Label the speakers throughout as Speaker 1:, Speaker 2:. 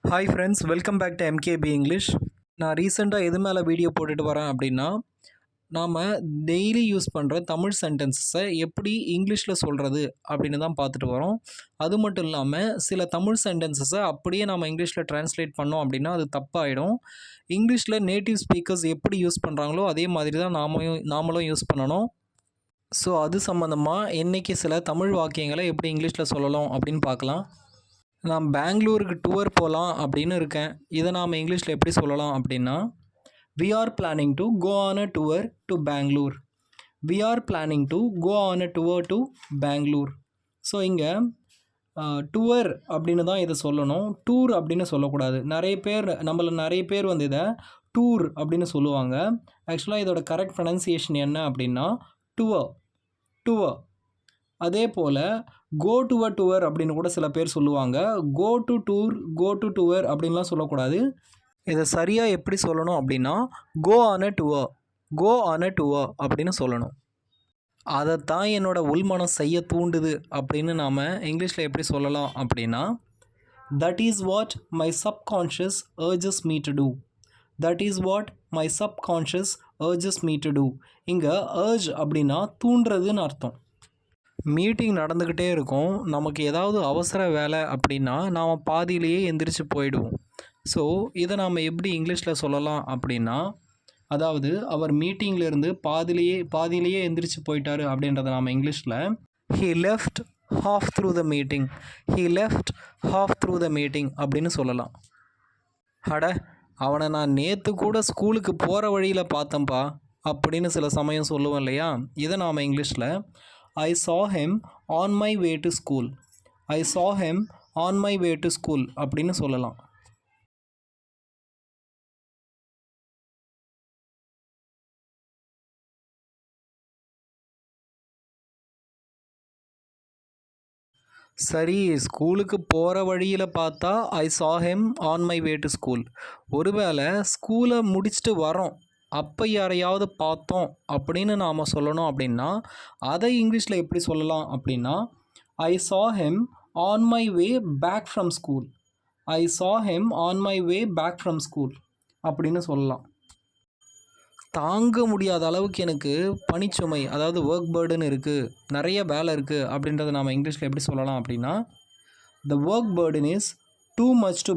Speaker 1: Hi friends, welcome back to MKP English. நான் ரீசெண்டாக எது மேலே வீடியோ போட்டுட்டு வரேன் அப்படின்னா, நாம் டெய்லி யூஸ் பண்ணுற தமிழ் சென்டென்சஸை எப்படி இங்கிலீஷில் சொல்கிறது அப்படின்னு தான் பார்த்துட்டு வரோம். அது மட்டும் இல்லாமல் சில தமிழ் சென்டென்சஸை அப்படியே நாம் இங்கிலீஷில் ட்ரான்ஸ்லேட் பண்ணோம் அப்படின்னா அது தப்பாயிடும். இங்கிலீஷில் நேட்டிவ் ஸ்பீக்கர்ஸ் எப்படி யூஸ் பண்ணுறாங்களோ அதே மாதிரி தான் நாமளும் யூஸ் பண்ணணும். ஸோ அது சம்மந்தமாக இன்றைக்கி சில தமிழ் வாக்கியங்களை எப்படி இங்கிலீஷில் சொல்லலாம் அப்படின்னு பார்க்கலாம். நான் பெங்களூருக்கு டூர் போகலாம் அப்படின்னு இருக்கேன். இதை நாம் இங்கிலீஷில் எப்படி சொல்லலாம் அப்படின்னா, we are planning to go on a tour to Bangalore. We are planning to go on a tour to Bangalore. So இங்கே டூர் அப்படின்னு தான் இதை சொல்லணும், டூர் அப்படின்னு சொல்லக்கூடாது. நிறைய பேர் வந்து இதை டூர் அப்படின்னு சொல்லுவாங்க. ஆக்சுவலாக இதோட கரெக்ட் ப்ரொனன்சியேஷன் என்ன அப்படின்னா டூவர். அதே போல் கோ டு அ டூர் அப்படின்னு கூட சில பேர் சொல்லுவாங்க. கோ டு டூர் அப்படின்லாம் சொல்லக்கூடாது. இதை சரியாக எப்படி சொல்லணும் அப்படின்னா கோ ஆன் அ டூர் அப்படின்னு சொல்லணும். அதைத்தான் என்னோடய உள்மனம் செய்ய தூண்டுது அப்படின்னு நாம் இங்கிலீஷில் எப்படி சொல்லலாம் அப்படின்னா, that is what my subconscious urges me to do. That is what my subconscious urges me to do. இங்கே அர்ஜ் அப்படின்னா தூண்டுறதுன்னு அர்த்தம். மீட்டிங் நடந்துக்கிட்டே இருக்கும், நமக்கு ஏதாவது அவசர வேலை அப்படின்னா நாம் பாதியிலேயே எந்திரிச்சு போயிடுவோம். ஸோ இதை நாம் எப்படி இங்கிலீஷில் சொல்லலாம் அப்படின்னா, அதாவது அவர் மீட்டிங்லேருந்து பாதியிலேயே எந்திரிச்சு போயிட்டாரு அப்படின்றத நாம் இங்கிலீஷில் he left half through the meeting அப்படின்னு சொல்லலாம். அட, அவனை நான் நேற்று கூட ஸ்கூலுக்கு போகிற வழியில் பார்த்தேன்ப்பா அப்படின்னு சில சமயம் சொல்லுவேன் இல்லையா. இதை நாம் இங்கிலீஷில் I saw him on my way to school. அப்படின்னு சொல்லலாம். சரி, ஸ்கூலுக்கு போகிற வழியில் பார்த்தா I saw him on my way to school. ஒருவேளை ஸ்கூலை முடிச்சுட்டு வரோம், அப்போ யாரையாவது பார்த்தோம் அப்படின்னு நாம் சொல்லணும் அப்படின்னா அதை இங்கிலீஷில் எப்படி சொல்லலாம் அப்படின்னா, ஐ saw him on my way back from school. அப்படின்னு சொல்லலாம். தாங்க முடியாத அளவுக்கு எனக்கு பணிச்சுமை, அதாவது ஒர்க் பர்டன் இருக்குது, நிறைய வேலை இருக்குது அப்படின்றத நாம் இங்கிலீஷில் எப்படி சொல்லலாம் அப்படின்னா, the work burden is too much to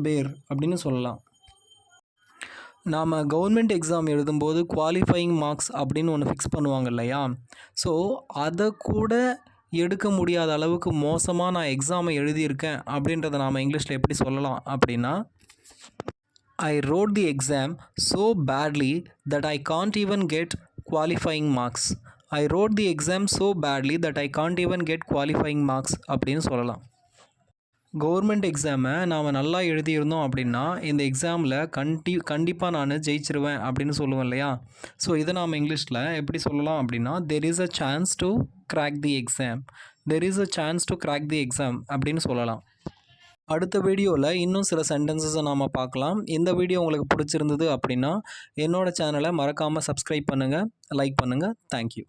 Speaker 1: bear அப்படின்னு சொல்லலாம். நாம் கவர்மெண்ட் எக்ஸாம் எழுதும்போது குவாலிஃபையிங் மார்க்ஸ் அப்படின்னு ஒன்று ஃபிக்ஸ் பண்ணுவாங்க இல்லையா. ஸோ அதை கூட எடுக்க முடியாத அளவுக்கு மோசமாக நான் எக்ஸாமை எழுதியிருக்கேன் அப்படின்றத நாம் இங்கிலீஷில் எப்படி சொல்லலாம் அப்படின்னா, I wrote the exam so badly that I can't even get qualifying marks அப்படின்னு சொல்லலாம். கவர்மெண்ட் எக்ஸாமை நாம் நல்லா எழுதியிருந்தோம் அப்படின்னா இந்த எக்ஸாமில் கண்டிப்பாக நான் ஜெயிச்சிருவேன் அப்படின்னு சொல்லுவேன் இல்லையா. ஸோ இதை நாம் இங்கிலீஷில் எப்படி சொல்லலாம் அப்படின்னா, there is a chance to crack the exam அப்படின்னு சொல்லலாம். அடுத்த வீடியோவில் இன்னும் சில சென்டென்சஸை நாம் பார்க்கலாம். இந்த வீடியோ உங்களுக்கு பிடிச்சிருந்தது அப்படின்னா என்னோடய சேனலை மறக்காமல் சப்ஸ்கிரைப் பண்ணுங்கள், லைக் பண்ணுங்கள். தேங்க்யூ.